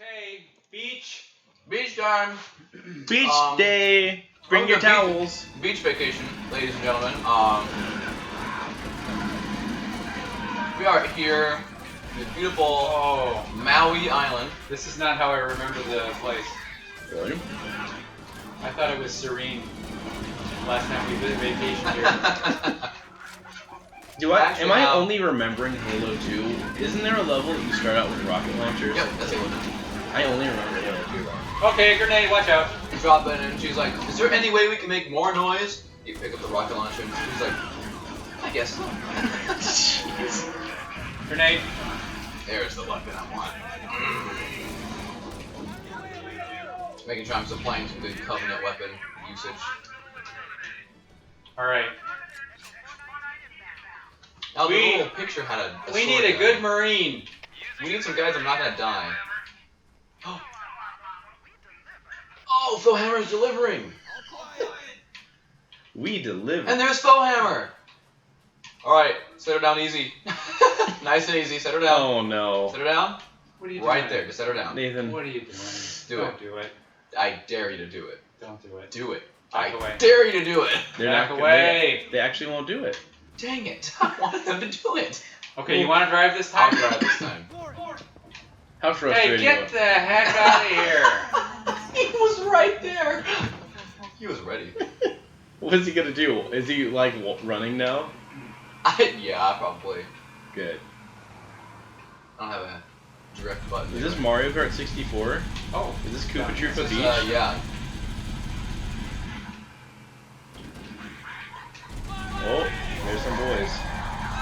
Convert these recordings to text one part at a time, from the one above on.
Okay, beach. Beach time. Beach day. Bring your towels. Beach vacation, ladies and gentlemen. We are here in the beautiful Maui Island. This is not how I remember the place. Really? I thought it was serene. Last time we did a vacation here. Am I only remembering Halo 2? Isn't there a level that you start out with rocket launchers? Yep, that's Halo 2. I only remember Halo 2 though. Okay, grenade, watch out. You drop it and she's like, is there any way we can make more noise? You pick up the rocket launcher and she's like, I guess so. Jeez. Grenade. There's the weapon I want. Making sure I'm supplying some good Covenant weapon usage. Alright. Now the little picture had a we sword need a guy. good Marine. We need some guys that are not gonna die. Oh, Phil Hammer's delivering! We deliver. And there's Phil Hammer! Alright, set her down easy. Nice and easy, set her down. Oh no. Set her down. What are you doing? Right there, just set her down. Nathan. What are you doing? Don't do it. I dare you to do it. Don't do it. Do it. Back I away. dare you to do it. They're Back not away. They actually won't do it. Dang it. I wanted them to do it. Okay, you want to drive this I'll time? drive this time. How frustrating. Hey, get the heck out of here. He was right there. He was ready. What's he gonna do? Is he like running now? Yeah, probably. Good. I don't have a direct button. Is this Mario Kart 64? Oh. Is this Koopa Troopa This is, Beach? yeah. Oh, there's some boys.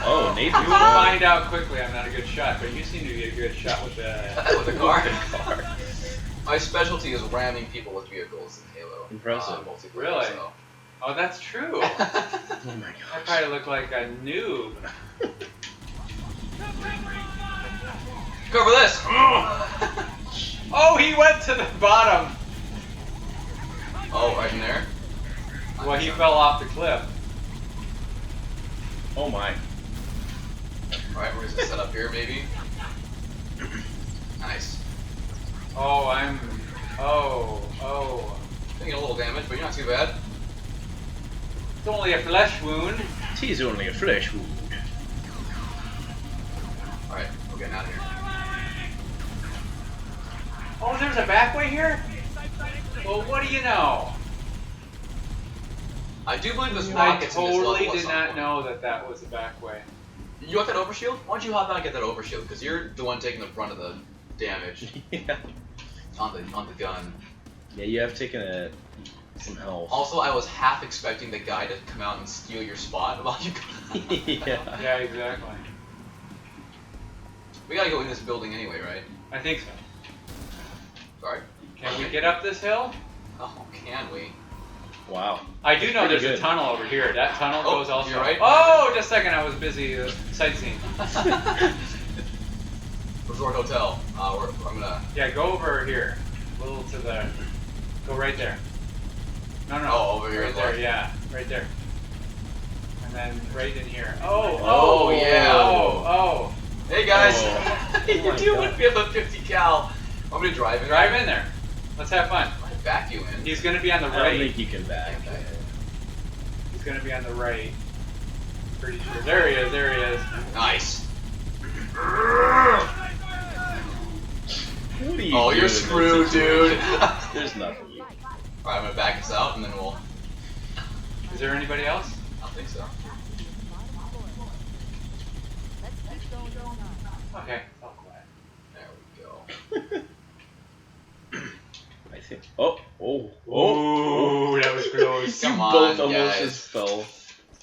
Oh, Nathan. You will find out quickly I'm not a good shot, but you seem to be a good shot with the... With the car. car. My specialty is ramming people with vehicles in Halo. Impressive. Multiplayer, Really? So. Oh, that's true. Oh my I gosh. probably look like a noob. Cover this! Oh, he went to the bottom. Oh, right in there? Well, he fell off the cliff. Oh my. Alright, we're gonna set up here, maybe. Nice. Oh, Oh. Taking a little damage, but you're not too bad. It's only a flesh wound. Tis only a flesh wound. Alright, we're getting out of here. Oh, there's a back way here? Well, what do you know? I do believe this I rocket's in this level totally at did some not point. know that that was the back way. You want that overshield? Why don't you hop out and get that overshield? Because you're the one taking the brunt of the damage Yeah. on the gun. Yeah, you have taken some health. Also, I was half expecting the guy to come out and steal your spot while you. Yeah. Yeah, exactly. We gotta go in this building anyway, right? I think so. Sorry. Can we get up this hill? Oh, can we? Wow. I do know Pretty there's good. a tunnel over here. That tunnel Oh, goes also. you're right. Oh, just a second. I was busy sightseeing. Resort Hotel. I'm gonna. Yeah, go over here. A little to the. Go right there. No. Oh, over here, Right there. look. Yeah, right there. And then right in here. Oh. Oh, yeah. Oh. Hey guys. Oh. You my do God. with me a 50 cal. I'm gonna drive in. Drive in there. Let's have fun. I'll back you in. He's gonna be on the I don't right. think you can back. He's gonna be on the right. Pretty sure. There he is. There he is. Nice. What are you Oh, doing you're in this screwed, dude. situation? There's nothing you can do. Alright, I'm gonna back us out and then we'll. Is there anybody else? I don't think so. Okay. Oh, quiet. There we go. I think. Oh. Ooh, that was close. You Come on, both almost guys. just fell. What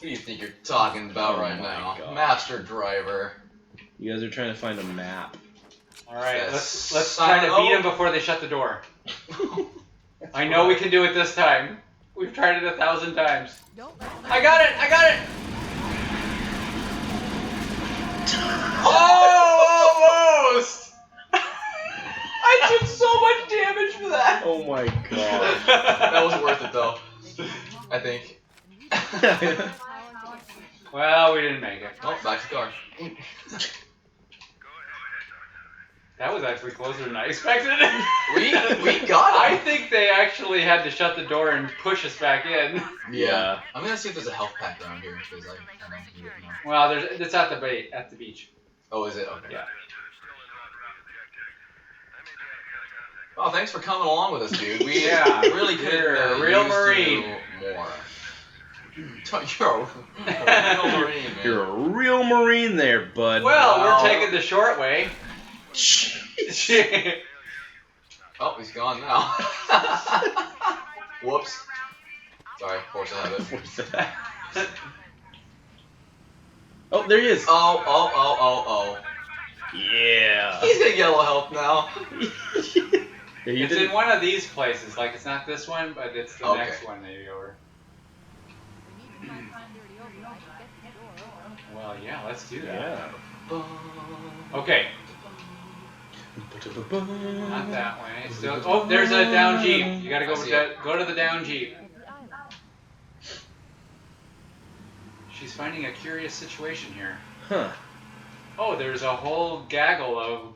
do you think you're talking about Oh right my now? God. Master driver. You guys are trying to find a map. All right, Yes. let's try to beat him before they shut the door. I know we can do it this time. We've tried it 1,000 times. I got it! I got it! Oh, almost! I took so much damage for that. Oh my god. That was worth it though. I think. Well, we didn't make it. Oh, back to the car. That was actually closer than I expected. We got I him. think they actually had to shut the door and push us back in. Yeah. I'm gonna see if there's a health pack around here because I don't need it now. Well, it's at the beach. Oh, is it? Okay. Yeah. Well, thanks for coming along with us, dude. We Yeah, really could you're a real use Marine. you more. You're a real Marine, man. You're a real Marine there, bud. Well, Wow. we're taking the short way. Oh, he's gone now. Whoops. Sorry, force of habit. What's that? Oh, there he is. Oh. Yeah. He's in yellow health now. Yeah, you It's didn't- in one of these places. Like, it's not this one, but it's the Okay. next one maybe over. Well, yeah, let's do that. Yeah. Okay, not that way. Still, oh, there's a down jeep. You gotta I see go to the down jeep. She's finding a curious situation here. Huh. Oh, there's a whole gaggle of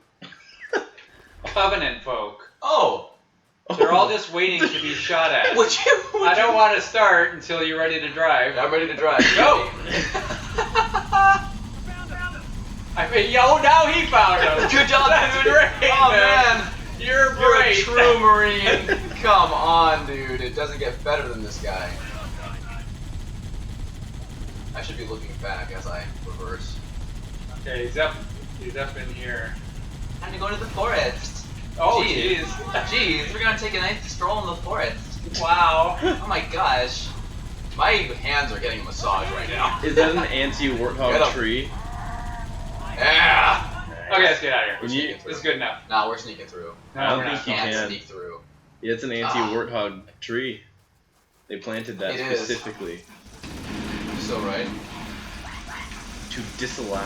Covenant folk. Oh. They're all just waiting to be shot at. Would you? I don't want to start until you're ready to drive. I'm ready to drive. Go! I mean, yo, now he found us. Good job, That's dude. great, Oh man, You're you're a great. true Marine. Come on, dude. It doesn't get better than this guy. I should be looking back as I reverse. Okay, he's up in here. Time to go to the forest. Oh, Jeez. jeez. Jeez, we're gonna take a nice stroll in the forest. Wow. Oh my gosh. My hands are getting a massage right now. Is that an Get anti-warthog him. tree? Yeah. Okay, let's get out of We're here. sneaking through. It's good enough. Nah, we're sneaking through. No, I don't we're think not. you Can't can. sneak through. Yeah, it's an anti-warthog tree. They planted that It is. specifically You're so right. to disallow.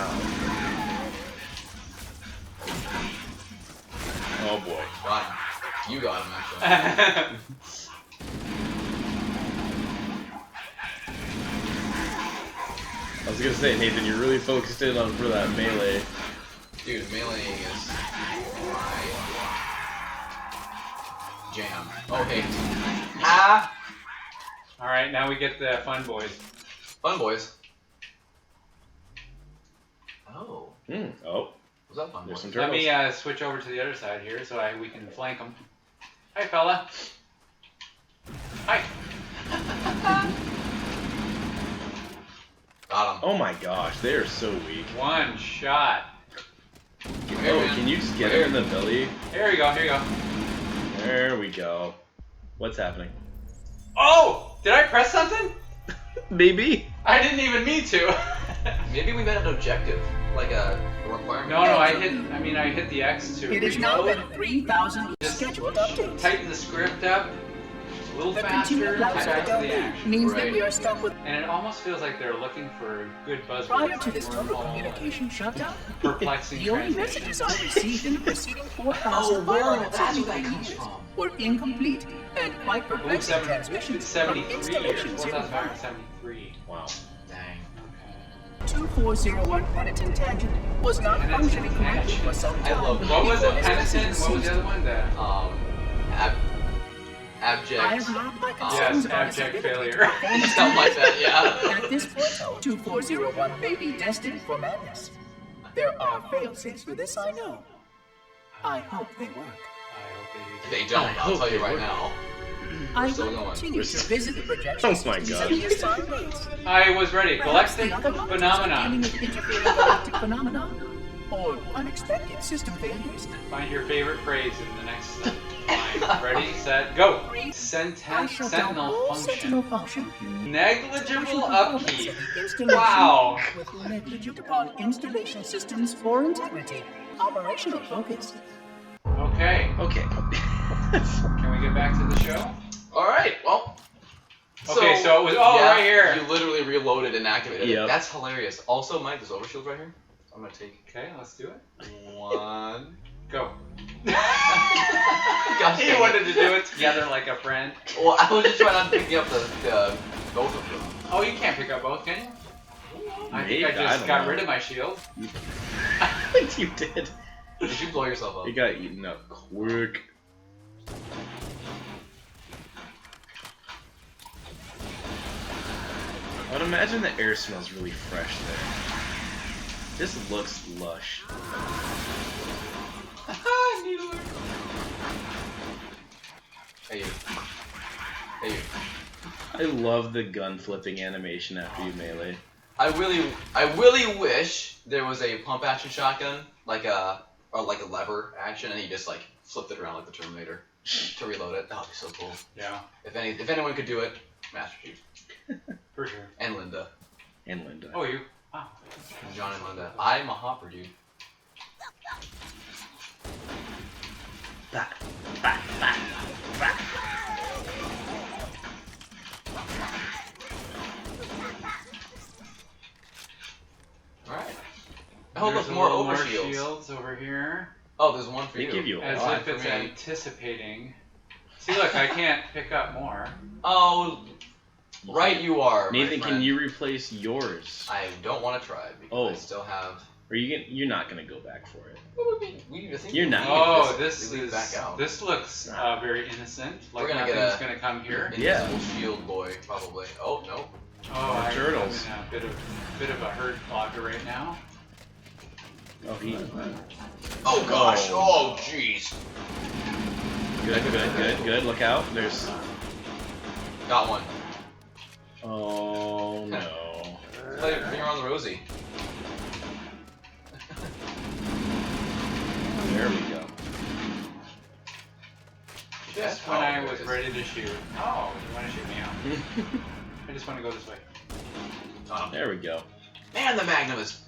Oh boy. Got him. You got him, actually. I was gonna say, Nathan, you're really focused in on for that melee. Dude, meleeing is my jam. Oh, hey. Ah! All right, now we get the fun boys. Fun boys. Oh. Oh, Was that fun there's boys? some Let turtles. me switch over to the other side here so we can flank them. Hi, fella. Hi. Got him. Oh my gosh, they are so weak. One shot. Hey, Oh, man. can you just get Right him in the belly? Here you go. Here you go. There we go. What's happening? Oh! Did I press something? Maybe. I didn't even mean to. Maybe we met an objective, like a requirement. No, I hit the X to It is now reload. been 3,000 Just scheduled updates. Tighten the script up a little The faster, continued back lapse to of the delay action. means Right. that we are stuck with. And it almost feels like they're looking for good buzzwords. Prior to like this total wormhole, communication shutdown, perplexing the only translation. messages I received in the preceding Oh, 4,000 wow, that's where that comes minutes from. were incomplete and quite Ooh, perplexing transmissions from 73 years. installations in 4,573. Wow. Dang. 2401 Penitent Tangent was not Penitent functioning correctly for some I time. love What was it? before this Penitent? message What was the ceased. other one? The Abject. I have logged my yes, concerns about its abject ability failure. to perform its Something like duties. that, yeah. At this point, 2401 may be destined for madness. There are fail-safes for this, I know. I hope they work. I hope they do. They don't, I I'll hope tell you they right work. now. I still will going. continue to visit the projection Oh my systems God. at the assigned dates. I was ready. Perhaps Galactic the other monitors are phenomenon. dealing with interfering galactic phenomena or unexpected system failures. Find your favorite phrase in the next line. Ready, set, go. I Sentinel shut down all function. Sentinel function. Negligible upkeep. Installation Wow. With negligent upon installation systems for integrity. Operational focus. Okay. Okay. Can we get back to the show? Alright, well. Okay, so it was- oh, right here. You literally reloaded and activated it. Yep. That's hilarious. Also, Mike, there's overshield right here. I'm gonna take Okay, let's do it. one. Go. Gosh He dang it. wanted to do it together like a friend. Well, I was just trying to pick up the both of them. Oh, you can't pick up both, can you? I think Maybe, I I just don't got know. rid of my shield. I think you did. Did you blow yourself up? It got eaten up quick. I would imagine the air smells really fresh there. This looks lush. Needler. Hey you. Hey you. I love the gun flipping animation after you melee. I really wish there was a pump action shotgun, like a lever action, and you just like flipped it around like the Terminator to reload it. That would be so cool. Yeah. If anyone could do it, Master Chief. For sure. And Linda. And Linda. Oh, you. Wow. John and Linda. I'm a hopper, dude. Bah, bah, bah, bah. Alright. Oh, There's look, a more little overshields. shields over here. Oh, there's one for They you. give you a As lot. if it's for me. anticipating. See, look, I can't pick up more. Oh, right you are. my Nathan, friend. can you replace yours? I don't want to try because I still have. Or you're not gonna go back for it. You're not. Oh, this back out. this looks very innocent. Like We're gonna get nothing's a- gonna come here. Yeah. Invisible shield boy, probably. Oh no. Oh, turtles. I'm in a bit of a hurt clogger right now. Oh, he. Oh gosh. Oh jeez. Good. Look out. There's. Got one. Oh no. Play Bring on the Rosie. There we go. Just when I was ready to shoot. Oh, you want to shoot me out? I just want to go this way. There we go. Man, the Magnum is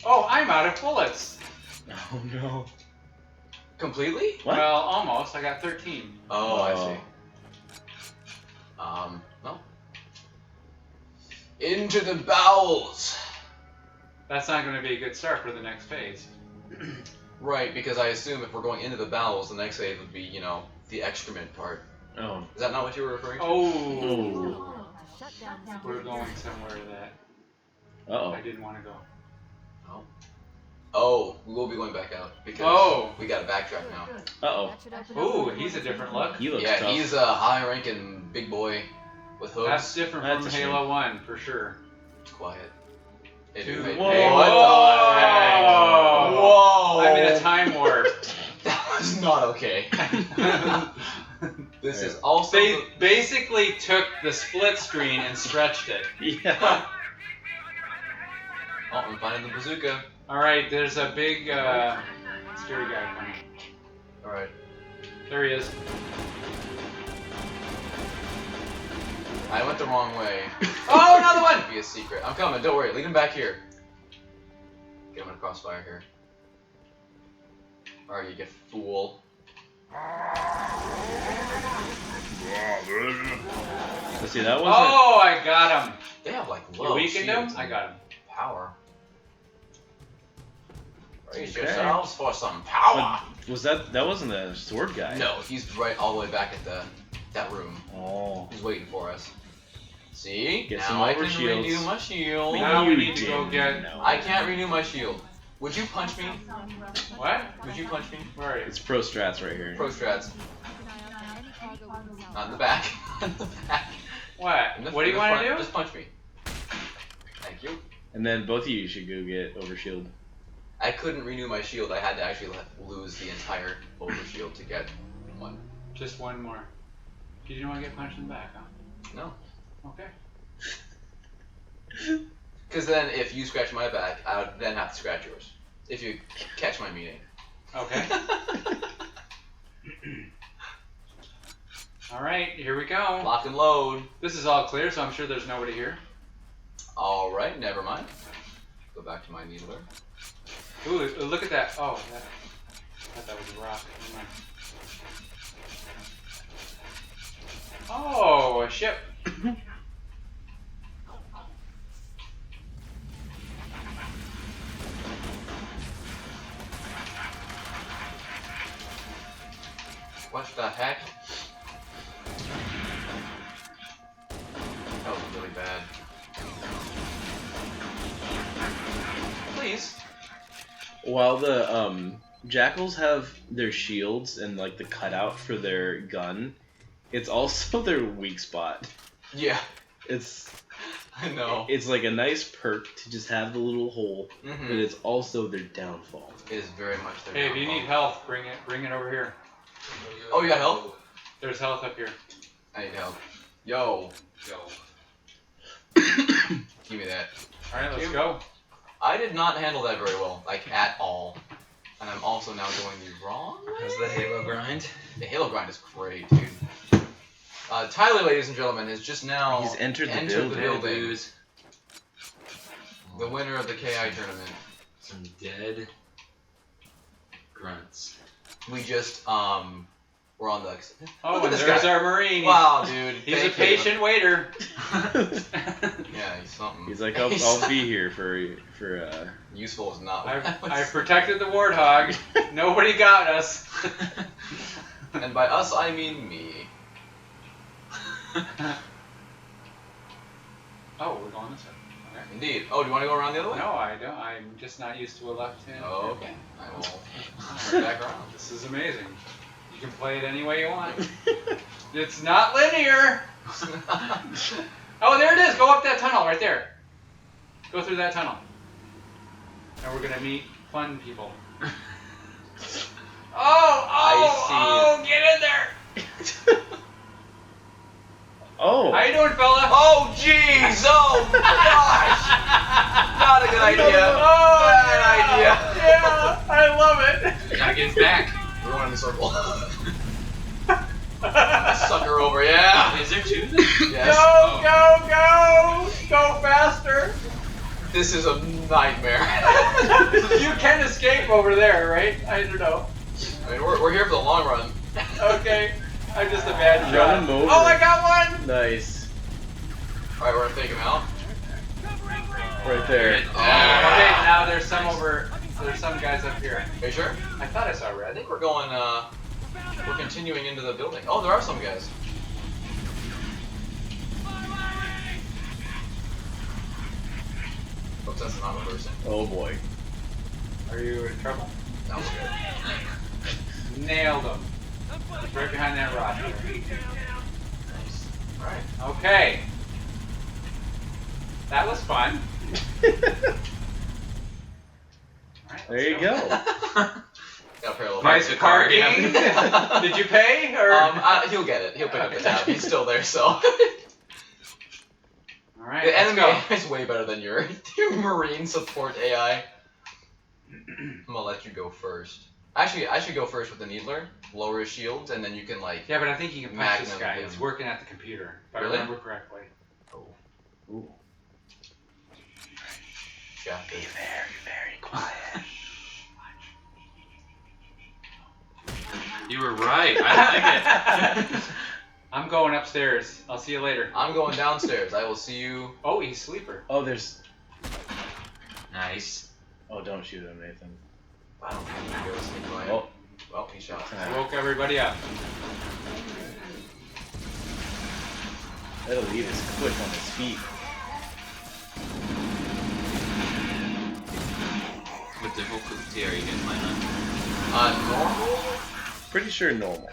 Oh, I'm out of bullets. Oh no. completely. What? Well, almost. I got 13. Oh, I Oh. see. No. Into the bowels. That's not going to be a good start for the next phase. Right, because I assume if we're going into the bowels, the next phase would be, you know, the excrement part. Oh. Is that not what you were referring to? Oh, we're going somewhere that Uh I didn't want to go. Oh, we will be going back out because Oh. we got to backtrack now. oh. Ooh, he's a different look. He looks Yeah, tough. he's a high-ranking big boy with hooves. That's different That's from a shame. Halo 1, for sure. Quiet. Hey, Two- dude, Whoa. hey, what Whoa. the? Whoa! I'm in a time warp. That was not okay. This is also. They basically took the split screen and stretched it. Yeah. Oh, I'm finding the bazooka. Alright, there's a big scary guy coming. Alright. There he is. I went the wrong way. Oh, another one! Be a secret. I'm coming, don't worry. Lead him back here. Get him in a crossfire here. Alright, you get fool. Let's see, that wasn't. Oh, I got him. They have like You low weakened him? shields I and got him. power. Brace Okay. yourselves for some power. Was that wasn't the sword guy? No, he's right all the way back at that room. Oh. He's waiting for us. See? Get now some I can overshields. renew my shield. Now we You need to go didn't get- know. I can't renew my shield. Would you punch me? What? Would you punch me? Where are you? It's pro strats right here. Pro strats. Not in the back. Not in the back. What? In the- What do in you the want front. to do? Just punch me. Thank you. And then both of you should go get overshield. I couldn't renew my shield. I had to actually lose the entire overshield to get one. Just one more. You didn't want to get punched in the back, huh? No. Okay. Because then if you scratch my back, I would then have to scratch yours. If you catch my meaning. Okay. Alright, here we go. Lock and load. This is all clear, so I'm sure there's nobody here. Alright, never mind. Go back to my needler. Ooh, look at that. Oh, that, I thought that was a rock. Never mind. Oh, a ship. What the heck? That was really bad. Please. While Jackals have their shields and like the cutout for their gun. It's also their weak spot. Yeah, It's I know. it's like a nice perk to just have the little hole, Mhm. but it's also their downfall. It is very much their Hey, if you downfall. need health, bring it over here. Oh, you got help? There's health up here. I need help. Yo. Give me that. All right, let's You- go. I did not handle that very well, like at all. And I'm also now going the wrong way. How's the Halo grind? The Halo grind is great, dude. Tyler, ladies and gentlemen, has just now He's entered the the building. building. Booze. The winner of the KI tournament. Some dead grunts. We just we're on the. Oh, Look at and this there's guy. our Marine. Wow, dude. He's a thank you. patient waiter. Yeah, he's something. He's like, I'll be here for Useful is not. What I've protected the warthog. Nobody got us. And by us, I mean me. Oh, we're going this way. Okay. Indeed. Oh, do you want to go around the other way? No, I don't. I'm just not used to a left hand. Oh, okay. I will turn back around. This is amazing. You can play it any way you want. It's not linear. Oh, there it is. Go up that tunnel right there. Go through that tunnel. And we're gonna meet fun people. Oh, get in there. Oh. How you doing, fella? Oh, jeez! Oh, gosh! Not a good idea. Oh, Bad idea. Yeah, I love it. Gotta get his back. We're going in the circle. Suck her over, yeah. Is there two? Yes. Go faster. This is a nightmare. You can escape over there, right? I don't know. I mean, we're here for the long run. Okay, I'm just a bad Run shot. him over. Oh, I got one. Nice. All right, we're gonna take him out. Right there. Okay, now there's some guys up here. Are you sure? I thought I saw I red. think we're going. We're continuing into the building. Oh, there are some guys. Oops, that's not reversing. Oh boy. Are you in trouble? That was good. Nailed him. Right behind that rock. Nice. All right. Okay. That was fun. Alright, There you go. Got a pair of Nice the card, parking. Did you pay or? He'll get it. He'll pick up the tab. He's still there, so. All right. The let's enemy go. AI is way better than your Marine support AI. I'm gonna let you go first. Actually, I should go first with the Needler. Lower his shields, and then you can like. Yeah, but I think you can punch this Magnum guy. him. He's working at the computer, if Really? I remember correctly. Ooh. Shafted. Very quiet. You were right. I like it. I'm going upstairs. I'll see you later. I'm going downstairs. I will see you. Oh, he's sleeper. Oh, there's. Nice. Oh, don't shoot him, Nathan. I don't think he goes. Oh. Well, he shot. Woke everybody up. That elite is quick on his feet. What difficulty are you guys playing on? Normal? Pretty sure normal.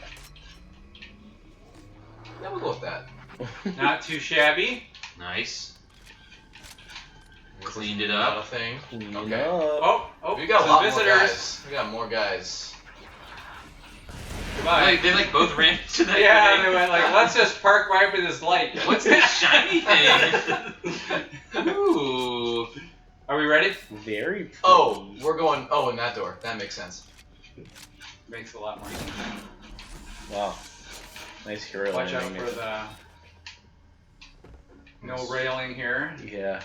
Yeah, we'll go with that. Not too shabby. Nice. Cleaned it Not a up. thing. Clean Okay. up. Oh, We got a some lot visitors. more guys. We got more guys. Goodbye. They like both ran to that. Yeah, grenade. they went like, let's just park right with this light. What's this shiny thing? Ooh. Are we ready? Very pretty. Oh, we're going. Oh, in that door. That makes sense. Makes a lot more sense. Wow. Nice hero Watch out landing. for the no railing here. Yeah.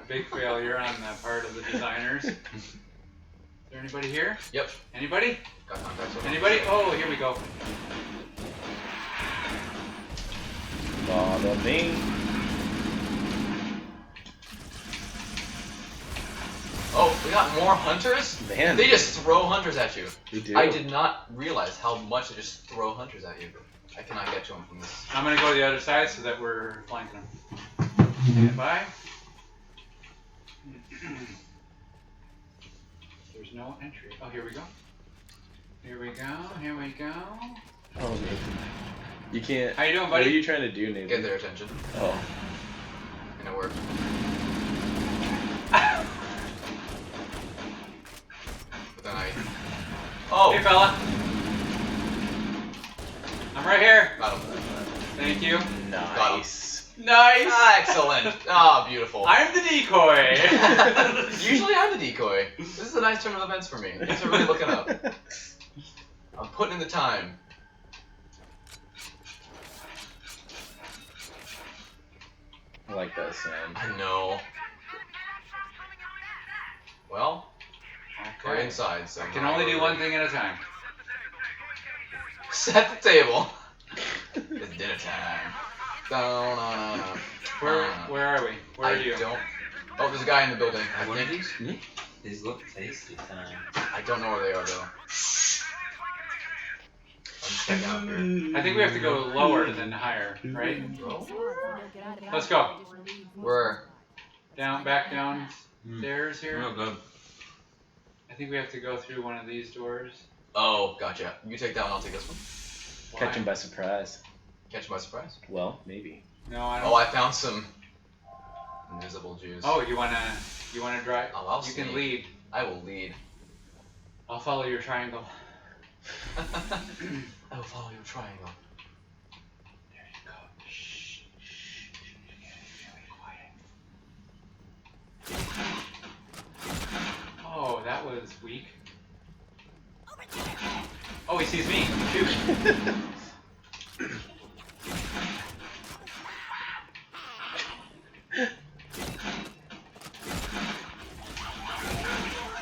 A big failure on the part of the designers. Is there anybody here? Yep. Anybody? Got contacts with Anybody? Oh, here we go. Follow me. Oh, we got more hunters? Man. They just throw hunters at you. They do. I did not realize how much they just throw hunters at you. I cannot get to them from this. I'm gonna go to the other side so that we're flanking them. Stand by. There's no entry. Oh, here we go. Here we go. Here we go. Oh, Nathan. You can't. How you doing, What are buddy? you trying to do, Nathan? Get their attention. Oh. And it worked. But then I. Oh! Hey, fella. I'm right here. Got him. Thank you. Nice. Nice. Ah, excellent. Ah, beautiful. I'm the decoy. Usually I'm the decoy. This is a nice turn of events for me. Things are really looking up. I'm putting in the time. I like that sound. I know. Well, we're Okay. inside, so I can only do one thing at a time. Set the table. It's dinner time. Da-na-na-na. Where are we? Where are you? I don't. Oh, there's a guy in the building. I What are think. these? These look tasty, time. I don't know where they are though. I'm just checking out here. I think we have to go lower than higher, right? Let's go. Where? Back downstairs here. Real good. I think we have to go through one of these doors. Oh, gotcha. You take that one. I'll take this one. Why? Catch him by surprise. Catch you by surprise. Well, maybe. No, I don't. Oh, I found some invisible Jews. Oh, you wanna drive? Oh, I'll You can sneak. lead. I will lead. I'll follow your triangle. I will follow your triangle. There you go. Shh. Shh. Really quiet. Oh, that was weak. Oh, he sees me. Shoot.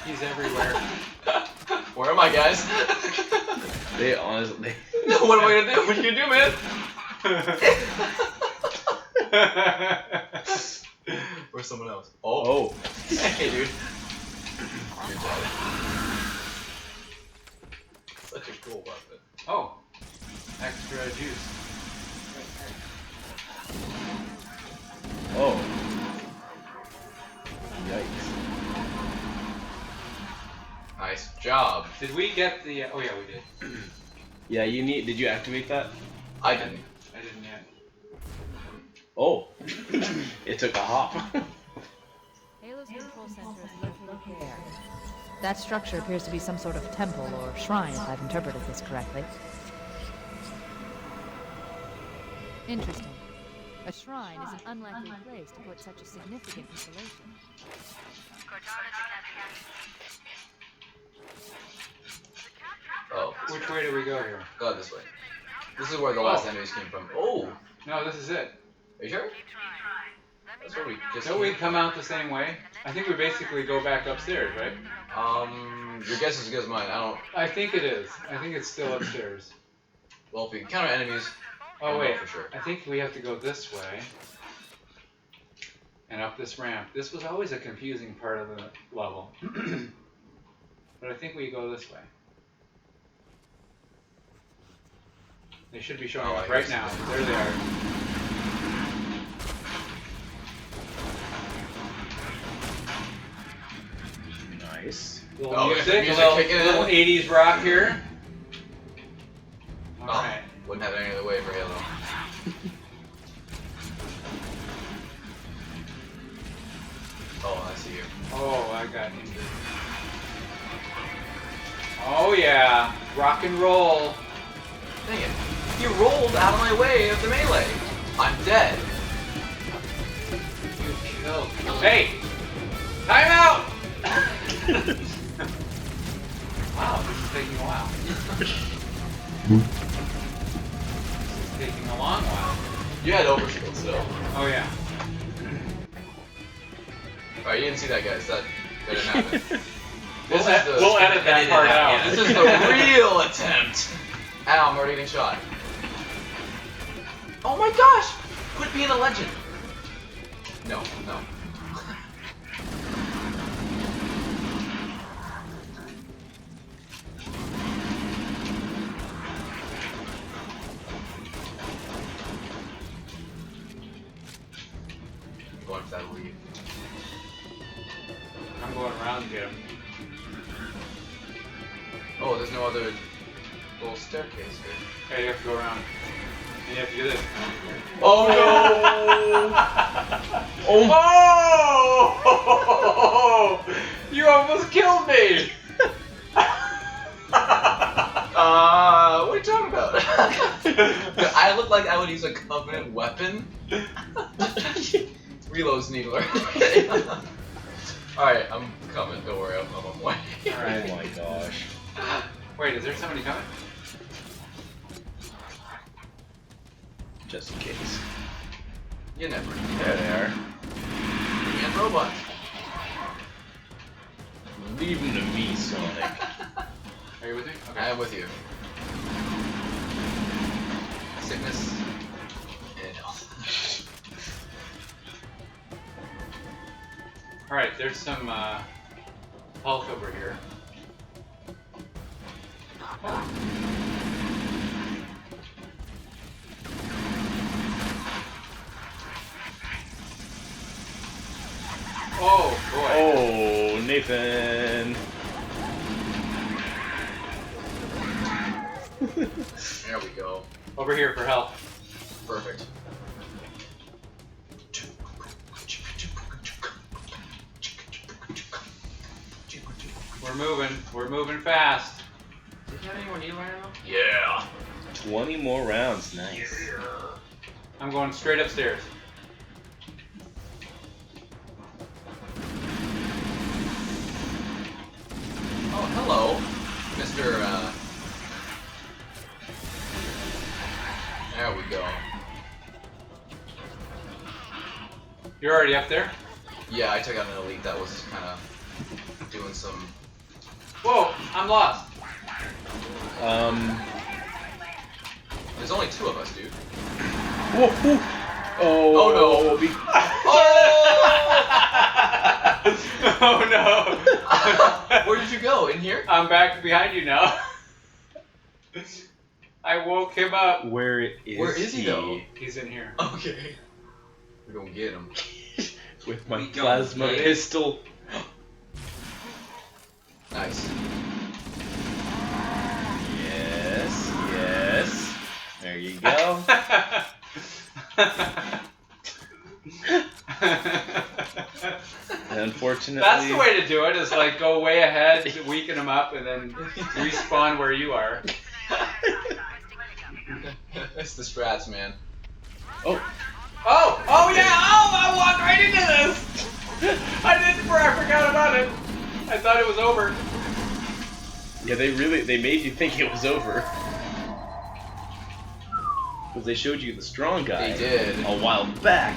He's everywhere. Where am I, guys? They honestly. What am I gonna do? What are you gonna do, man? Where's someone else? Oh. Oh. Hey, dude. Good job. Such a cool weapon. Oh, extra juice. Oh. Yikes. Nice job. Did we get the? Oh yeah, we did. Yeah, you need. Did you activate that? I didn't. I didn't yet. Oh. It took a hop. Halo's control center is located here. That structure appears to be some sort of temple or shrine, if I've interpreted this correctly. Interesting. A shrine is an unlikely place to put such a significant installation. Oh. Which way do we go here? Go this way. This is where the last enemies came from. Oh. No, this is it. Are you sure? That's where we just. Don't we come out the same way? I think we basically go back upstairs, right? Your guess is as good as mine. I don't. I think it is. I think it's still upstairs. Well, if we encounter enemies. Oh I'll know wait, for sure. I think we have to go this way and up this ramp. This was always a confusing part of the level, but I think we go this way. They should be showing Oh, up I right see. now. There they are. Nice. Little Oh, music, music little kicking in. 80s rock here. Oh, Alright. wouldn't have it any other way for Halo. Oh, I see you. Oh, I got injured. Oh yeah, rock and roll. Dang it. You rolled out of my way of the melee. I'm dead. You killed. Hey! Time out! Wow, this is taking a while. This is taking a long while. You had overshield still. Oh yeah. Alright, you didn't see that, guys. That didn't happen. We'll edit that part out. This is the real attempt. Ow, I'm already getting shot. Oh my gosh! Quit being a legend. No, no. I'm going for that lead. I'm going around to get him. Oh, there's no other little staircase here. Okay, you have to go around. And you have to do this. Oh no! Oh! You almost killed me! What are you talking about? I look like I would use a Covenant weapon. Reload Sneegler. Alright, I'm coming. Don't worry, I'm on my way. Alright. Oh my gosh. Wait, is there somebody coming? Just in case. You never know. There they are. And robots. Leave them to me, Sonic. Are you with me? I am with you. Sickness and health. Alright, there's some health over here. Oh boy. Oh, Nathan. There we go. Over here for health. Perfect. We're moving fast. Do you have any more needle ammo? Yeah. 20 more rounds. Nice. I'm going straight upstairs. Oh, hello, Mr. There we go. You're already up there? Yeah, I took out an elite that was kind of doing some. Whoa, I'm lost. There's only 2 of us, dude. Whoa, whoa. Oh, Oh, no. Oh no. Where did you go? In here? I'm back behind you now. I woke him up. Where is he, though? He's in here. Okay. We're gonna get him. With my We don't plasma get it. pistol. Nice. Yes, yes. There you go. Unfortunately. That's the way to do it, is like go way ahead, weaken them up, and then respawn where you are. It's the strats, man. Oh, Oh yeah, I walked right into this! I forgot about it. I thought it was over. yeah, they made you think it was over. Because they showed you the strong guy They did. a while back.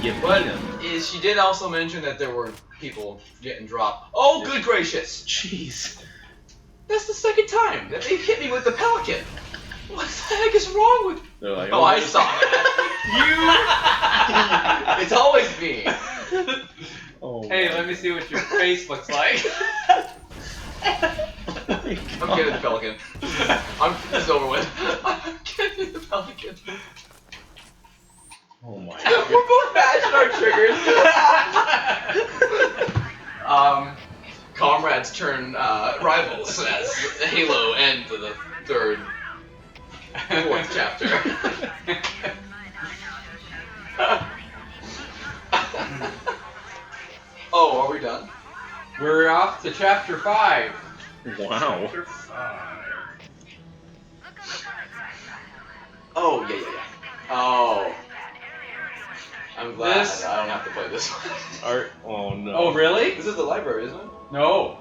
You beat But him. she did also mention that there were people getting dropped. Oh, good gracious! Jeez. That's the second time that they've hit me with the pelican. What the heck is wrong with? They're like, Oh, I saw that. You. It's always me. Oh, Hey, let me see what your face looks like. I'm getting the pelican. This is over with. I'm getting the pelican. Oh my We're both matching our triggers. Comrades turn rivals as Halo and the 3rd, 4th chapter. Oh, are we done? We're off to chapter 5. Wow. Chapter 5. Oh, yeah. Oh. I'm glad This- I don't have to play this one. Oh no. Oh, really? This is the library, isn't it? No.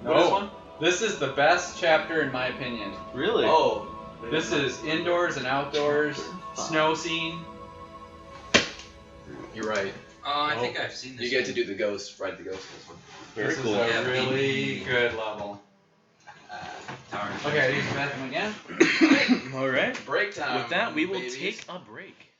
No. This one? This is the best chapter in my opinion. Really? Oh. This is indoors and outdoors, snow scene. You're right. Oh, I think I've seen this. You get to do the ghost, ride the ghost. This one. Very This cool. is a Yeah, really good level. Darn. Okay, I use the bathroom again. All right. Break time. With that, we will babies. take a break.